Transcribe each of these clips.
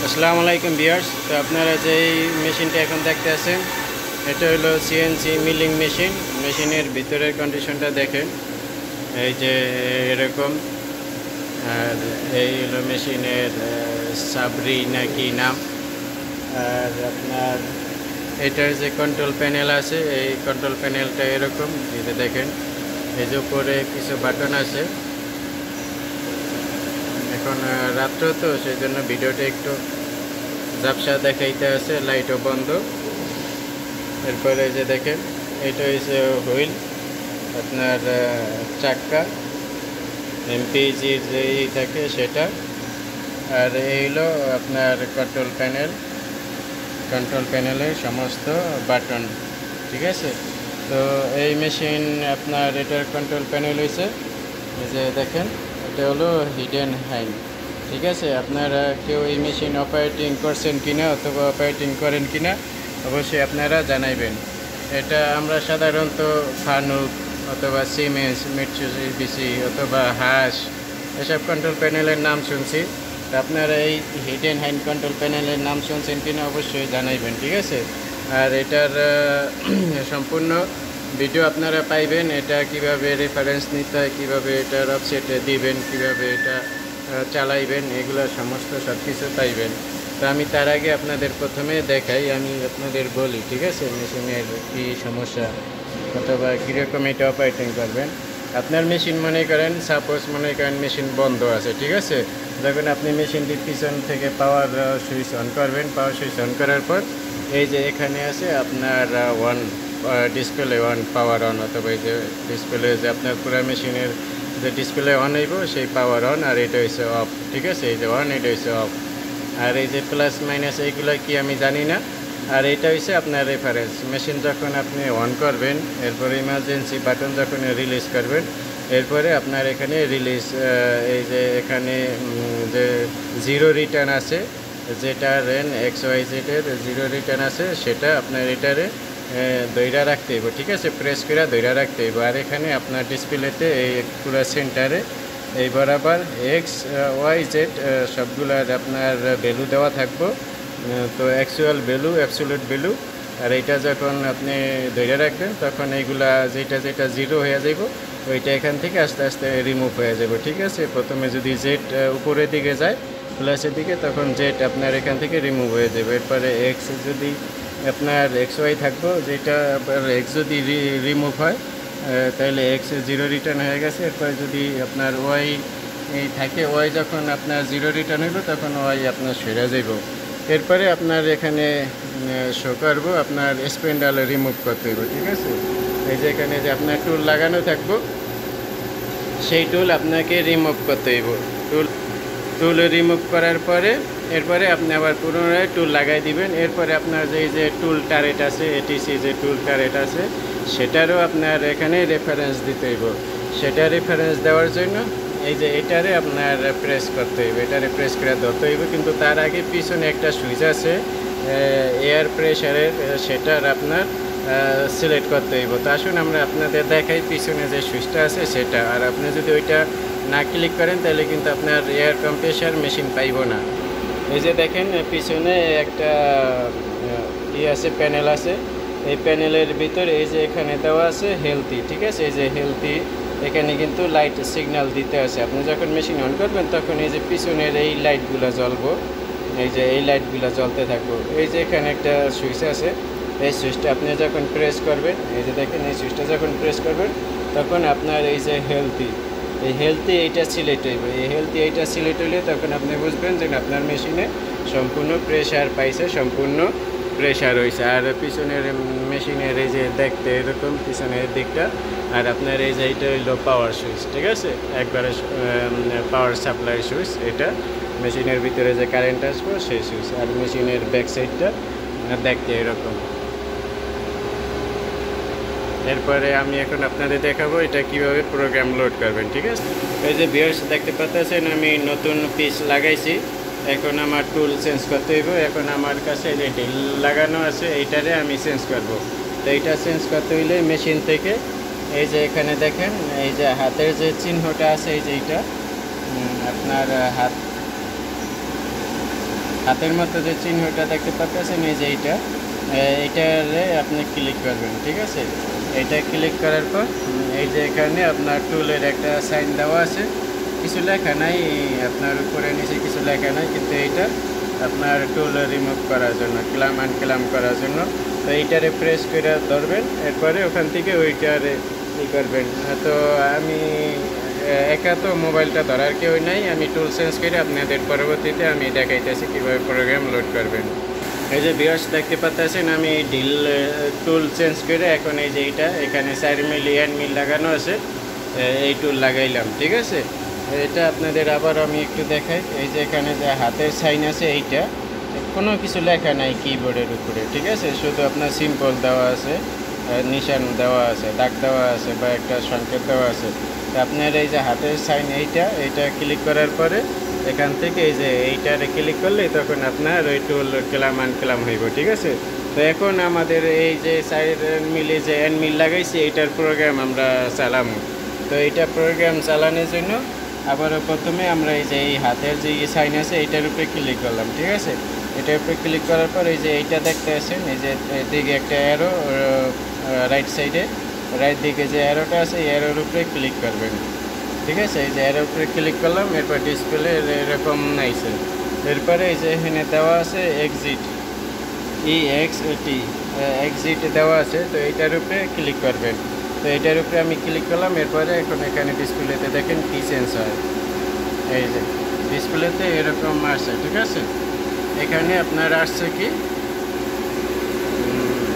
আসসালামু আলাইকুম ভিউয়ার্স। তো আপনারা যে মেশিনটা এখন দেখতে আছেন এটা হলো সিএনসি মিলিং মেশিন। মেশিনের ভিতরের কন্ডিশনটা দেখেন, এই যে এরকম। আর এই হলো মেশিনের সাবরি নাকি নাম। আর আপনার এটার যে কন্ট্রোল প্যানেল আছে, এই কন্ট্রোল প্যানেলটা এরকম। এই যে দেখেন, এই যে উপরে কিছু বাটন আছে। এখন রাত্র তো সেই জন্য ভিডিওটা একটু ঝাপসা দেখাইতে আছে, লাইটও বন্ধ। এরপরে যে দেখেন, এটা হচ্ছে হুইল, আপনার চাক্কা এমপিজির যে থাকে সেটা। আর এই হলো আপনার কন্ট্রোল প্যানেল, কন্ট্রোল প্যানেলের সমস্ত বাটন, ঠিক আছে। তো এই মেশিন আপনার এটার কন্ট্রোল প্যানেল হয়েছে, এই যে দেখেন, এটা হলো হিডেন হ্যান্ড, ঠিক আছে। আপনারা কেউ এই মেশিন অপারেটিং করছেন কিনা অথবা অপারেটিং করেন কিনা অবশ্যই আপনারা জানাইবেন। এটা আমরা সাধারণত ফানুক অথবা সিমেন্স, মিটসুবিশি অথবা হাস এসব কন্ট্রোল প্যানেলের নাম শুনছি। তো আপনারা এই হিডেন হ্যান্ড কন্ট্রোল প্যানেলের নাম শুনছেন কিনা অবশ্যই জানাইবেন, ঠিক আছে। আর এটার সম্পূর্ণ ভিডিও আপনারা পাইবেন, এটা কিভাবে রেফারেন্স নিতে হয়, কীভাবে এটার অফসেটে দিবেন, কিভাবে এটা চালাইবেন, এগুলো সমস্ত সব কিছু পাইবেন। তো আমি তার আগে আপনাদের প্রথমে দেখাই, আমি আপনাদের বলি, ঠিক আছে, মেশিনের কী সমস্যা অথবা কীরকম এটা অপারেটিং করবেন। আপনার মেশিন মনে করেন, সাপোজ মনে করেন মেশিন বন্ধ আছে, ঠিক আছে। যখন আপনি মেশিনটির পিছন থেকে পাওয়ার সুইচ অন করবেন, পাওয়ার সুইচ অন করার পর এই যে এখানে আছে আপনার one display one power on, অথবা এই যে ডিসপ্লে যে আপনার পুরো মেশিনের যে ডিসপ্লে অন হইব সেই পাওয়ার অন, আর এটা হচ্ছে অফ, ঠিক আছে। এই যে অন, এটা হচ্ছে অফ। আর এই যে প্লাস মাইনাস এইগুলো কি আমি জানি না। আর এটা হচ্ছে আপনার রেফারেন্স। মেশিন যখন আপনি অন করবেন, এরপরে ইমার্জেন্সি বাটন যখন রিলিজ করবেন, এরপরে আপনার এখানে রিলিজ, এই যে এখানে যে জিরো রিটার্ন আছে, যেটা রেন XYZ-এর জিরো রিটার্ন আছে, সেটা আপনার এটারে ধইরা রাখতে হইব, ঠিক আছে, প্রেস করে ধইরা রাখতে হইব। আর এখানে আপনার ডিসপ্লেতে এই পুরো সেন্টারে এই বরাবর XYZ সবগুলার আপনার ভ্যালু দেওয়া থাকবো। তো অ্যাকচুয়াল ভ্যালু, অ্যাবসোলিউট ভ্যালু। আর এইটা যখন আপনি ধরে রাখবেন তখন এইগুলা যেটা যেটা জিরো হয়ে যাব, ওইটা এখান থেকে আস্তে আস্তে রিমুভ হয়ে যাব, ঠিক আছে। প্রথমে যদি জেড উপরের দিকে যায় প্লাসের দিকে, তখন জেড আপনার এখান থেকে রিমুভ হয়ে যাবে। এরপরে এক্স যদি আপনার XY থাকবো, যেটা এক্স যদি রিমুভ হয় তাহলে এক্স জিরো রিটার্ন হয়ে গেছে। এরপরে যদি আপনার ওয়াই থাকে, ওয়াই যখন আপনার জিরো রিটার্ন হইব তখন ওয়াই আপনার সরে যাব। এরপরে আপনার এখানে শো করবো আপনার স্পেন্ডাল রিমুভ করতে হইব, ঠিক আছে। এই যে এখানে যে আপনার টুল লাগানো থাকবো, সেই টুল আপনাকে রিমুভ করতে হইব। টুল রিমুভ করার পরে এরপরে আপনি আবার পুনরায় টুল লাগাই দিবেন। এরপরে আপনার যে টুল টারেট আছে, এটিসি যে টুল টারেট আছে, সেটারও আপনার এখানে রেফারেন্স দিতে হইব। সেটা রেফারেন্স দেওয়ার জন্য এই যে এটারে আপনার প্রেস করতে হইবে, এটারে প্রেস করে ধরতে হইবে। কিন্তু তার আগে পিছনে একটা সুইচ আছে এয়ার প্রেশারের, সেটার আপনার সিলেক্ট করতে হইব। তো আসুন আমরা আপনাদের দেখাই পিছনে যে সুইচটা আছে সেটা। আর আপনি যদি ওইটা না ক্লিক করেন তাহলে কিন্তু আপনার এয়ার কম্প্রেসার মেশিন পাইব না। এই যে দেখেন পিছনে একটা আছে, প্যানেল আছে। এই প্যানেলের ভিতরে এই যে এখানে দেওয়া আছে হেলথি, ঠিক আছে। এই যে হেলথি, এখানে কিন্তু লাইট সিগন্যাল দিতে আছে। আপনি যখন মেশিন অন করবেন তখন এই যে পিছনের এই লাইটগুলো জ্বলবো, এই যে এই লাইটগুলো জ্বলতে থাকবো। এই যে এখানে একটা সুইচ আছে, এই সুইচটা আপনি যখন প্রেস করবেন, এই যে দেখেন এই সুইচটা যখন প্রেস করবেন তখন আপনার এই যে হেলথি, এই হেলথি এইটা সিলেক্ট হইবে। এই হেলথি এইটা সিলেক্ট হইলে তখন আপনি বুঝবেন যে আপনার মেশিনে সম্পূর্ণ প্রেশার পাইছে, সম্পূর্ণ প্রেশার হয়েছে। আর পিছনের মেশিনের এই যে দেখতে এরকম পিছনের দিকটা। আর আপনার এই যে এইটা হইলো পাওয়ার সুইচ, ঠিক আছে, একবারে পাওয়ার সাপ্লাই সুইচ। এটা মেশিনের ভিতরে যে কারেন্ট আসবো সেই সুইচ। আর মেশিনের ব্যাক সাইডটা দেখতে এরকম। এরপরে আমি এখন আপনাদের দেখাবো এটা কিভাবে প্রোগ্রাম লোড করবেন, ঠিক আছে। এই যে ভিউয়ার্স দেখতে পাচ্ছেন আমি নতুন পিস লাগাইছি। এখন আমার টুল চেঞ্জ করতে হইব। এখন আমার কাছে যে ড্রিল লাগানো আছে এইটারে আমি চেঞ্জ করব। তো এইটা চেঞ্জ করতে হইলে মেশিন থেকে এই যে এখানে দেখেন এই যে হাতের যে চিহ্নটা আছে, এই যে এইটা আপনার হাত হাতের মতো যে চিহ্নটা দেখতে পাচ্ছেন এই যে এইটারে আপনি ক্লিক করবেন, ঠিক আছে। এইটা ক্লিক করার পর এই যে এখানে আপনার টুলের একটা সাইন দেওয়া আছে, কিছু লেখা নাই, আপনার উপরে নিচে কিছু লেখা নাই, কিন্তু এইটা আপনার টুল রিমুভ করার জন্য, ক্লাম আনক্লাম করার জন্য। তো এইটারে প্রেস করে ধরবেন, এরপরে ওখান থেকে ওইটারে ই করবেন। তো আমি একা তো মোবাইলটা ধরার কেউ নাই, আমি টুল চেঞ্জ করে আপনাদের পরবর্তীতে আমি দেখাইতেছি কীভাবে প্রোগ্রাম লোড করবেন। এই যে ভিউয়ার্স দেখতে পাচ্ছেন আমি টুল চেঞ্জ করে এখন এই যে এখানে 4 মিলি হ্যান্ড মিল লাগানো আছে, এই টুল লাগাইলাম, ঠিক আছে। এটা আপনাদের আবার আমি একটু দেখাই। এই যে এখানে যে হাতের সাইন আছে, এইটা কোনো কিছু লেখা নাই কিবোর্ডের উপরে, ঠিক আছে। শুধু আপনার সিম্পল দেওয়া আছে, নিশান দেওয়া আছে, দাগ দেওয়া আছে বা একটা সংকেত দেওয়া আছে। তো আপনার এই যে হাতের সাইন এইটা ক্লিক করার পরে এখান থেকে এই যে এইটারে ক্লিক করলে তখন আপনার ওই টুল ক্লাম আনক্লাম হইব, ঠিক আছে। তো এখন আমাদের এই যে 4 মিলি যে হ্যান্ড মিল লাগাইছি এইটার প্রোগ্রাম আমরা চালামো। তো এইটা প্রোগ্রাম চালানোর জন্য আবারও প্রথমে আমরা এই যে এই হাতের যে সাইন আছে এইটার উপরে ক্লিক করলাম, ঠিক আছে। এটার উপরে ক্লিক করার পর এই যে এইটা দেখতে আসেন, এই যে দিকে একটা অ্যারো, রাইট সাইডে রাইট দিকে যে অ্যারোটা আছে এই অ্যারোর উপরে ক্লিক করবেন, ঠিক আছে। এই যে অ্যারোর উপরে ক্লিক করলাম, এরপর ডিসপ্লে এরকম নাইছে। এরপরে এই যে এখানে দেওয়া আছে এক্সিট, EXIT এক্সিট দেওয়া আছে, তো এইটার উপরে ক্লিক করবেন। তো এইটার উপরে আমি ক্লিক করলাম, এরপরে এখন এখানে ডিসপ্লেতে দেখেন কি চেঞ্জ হয়, এই যে ডিসপ্লেতে এরকম আসছে, ঠিক আছে। এখানে আপনার আসছে কি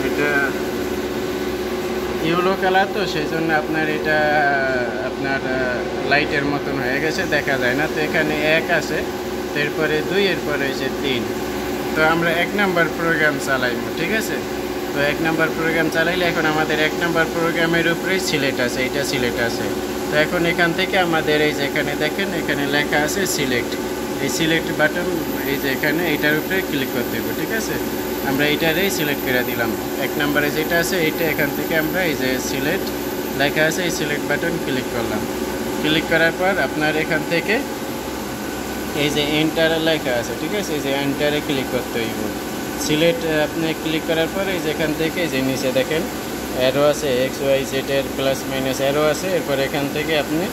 এটা ইয়েলো কালার, তো সেই জন্য আপনার এটা আপনার লাইটের মতন হয়ে গেছে, দেখা যায় না। তো এখানে 1 আছে, এরপরে 2, এরপরে হচ্ছে 3। তো আমরা 1 নাম্বার প্রোগ্রাম চালাইব, ঠিক আছে। তো 1 নাম্বার প্রোগ্রাম চালাইলে এখন আমাদের 1 নাম্বার প্রোগ্রামের উপরেই সিলেক্ট আছে, এটা সিলেক্ট আছে। তো এখন এখান থেকে আমাদের এই যে এখানে দেখেন এখানে লেখা আছে সিলেক্ট, এই সিলেক্ট বাটন এই যে এখানে এইটার উপরে ক্লিক করতে হবে, ঠিক আছে। আমরা এইটারেই সিলেক্ট করে দিলাম। 1 নম্বরে যেটা আছে এইটা, এখান থেকে আমরা এই যে সিলেক্ট লেখা আছে এই সিলেক্ট বাটন ক্লিক করলাম। ক্লিক করার পর আপনার এখান থেকে এই যে এন্টার লেখা আছে, ঠিক আছে, এই যে এন্টারে ক্লিক করতে হইব। সিলেক্ট আপনি ক্লিক করার পর এই যে এখান থেকে এই যে নিচে দেখেন অ্যারো আছে, XYZ এর প্লাস মাইনাস অ্যারো আছে, এরপর এখান থেকে আপনি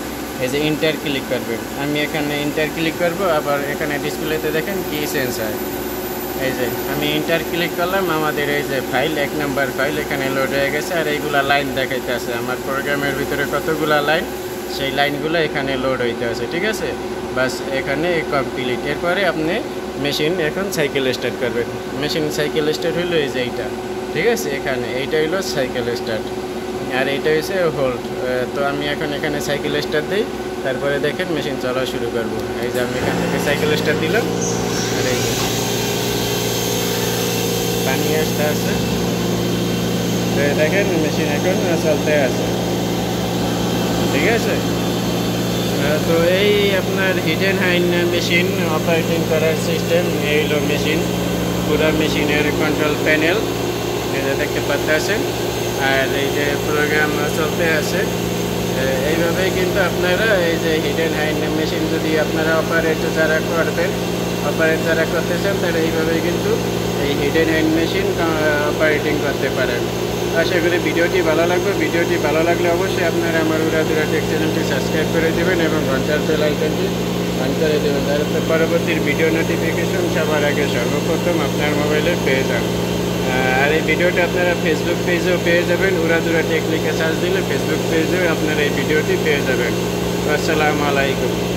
এই যে ইন্টার ক্লিক করবেন। আমি এখানে ইন্টার ক্লিক করব, আবার এখানে ডিসপ্লেতে দেখেন কি চেঞ্জ হয়। এই যে আমি ইন্টার ক্লিক করলাম, আমাদের এই যে ফাইল 1 নাম্বার ফাইল এখানে লোড হয়ে গেছে। আর এইগুলা লাইন দেখাইতে আছে আমার প্রোগ্রামের ভিতরে কতগুলা লাইন, সেই লাইনগুলো এখানে লোড হইতে আছে, ঠিক আছে। বাস এখানে কমপ্লিট। এরপরে আপনি মেশিন এখন সাইকেল স্টার্ট করবেন। মেশিন সাইকেল স্টার্ট হইলো এই যে এইটা, ঠিক আছে। এখানে এইটা হইলো সাইকেল স্টার্ট, আর এইটা হচ্ছে হোল্ড। তো আমি এখন এখানে সাইকেল স্টার্ট দিই, তারপরে দেখেন মেশিন চলা শুরু করব। এই যে আমি এখান থেকে সাইকেল স্টার্ট দিলাম, আর এই পানি আসতে আছে, দেখেন মেশিন এখন চলতে আছে, ঠিক আছে। তো এই আপনার হিডেন হাইন মেশিন অপারেটিং করার সিস্টেম, এই হলো মেশিন, পুরো মেশিনের কন্ট্রোল প্যানেল এটা দেখতে পাচ্ছেন। আর এই যে প্রোগ্রাম চলতে আছে, এইভাবেই কিন্তু আপনারা এই যে হিডেন হাইন মেশিন যদি আপনারা অপারেট যারা করবেন, অপারেট যারা করতে চান, তারা এইভাবেই কিন্তু এই হিডেন হাইন মেশিন অপারেটিং করতে পারেন। আশা করি ভিডিওটি ভালো লাগবে। ভিডিওটি ভালো লাগলে অবশ্যই আপনারা আমার উড়া ধুরা টেক চ্যানেলটি সাবস্ক্রাইব করে দেবেন এবং ঘন্টার বেল আইকনটি অন করে দেবেন, যাতে পরবর্তী ভিডিও নোটিফিকেশন সবার আগে সর্বপ্রথম আপনার মোবাইলে পেয়ে যান। আর এই ভিডিওটি আপনারা ফেসবুক পেজেও পেয়ে যাবেন, উড়া ধুরা টেক লিখে সার্চ দিলে ফেসবুক পেজেও আপনারা এই ভিডিওটি পেয়ে যাবেন। আসসালামু আলাইকুম।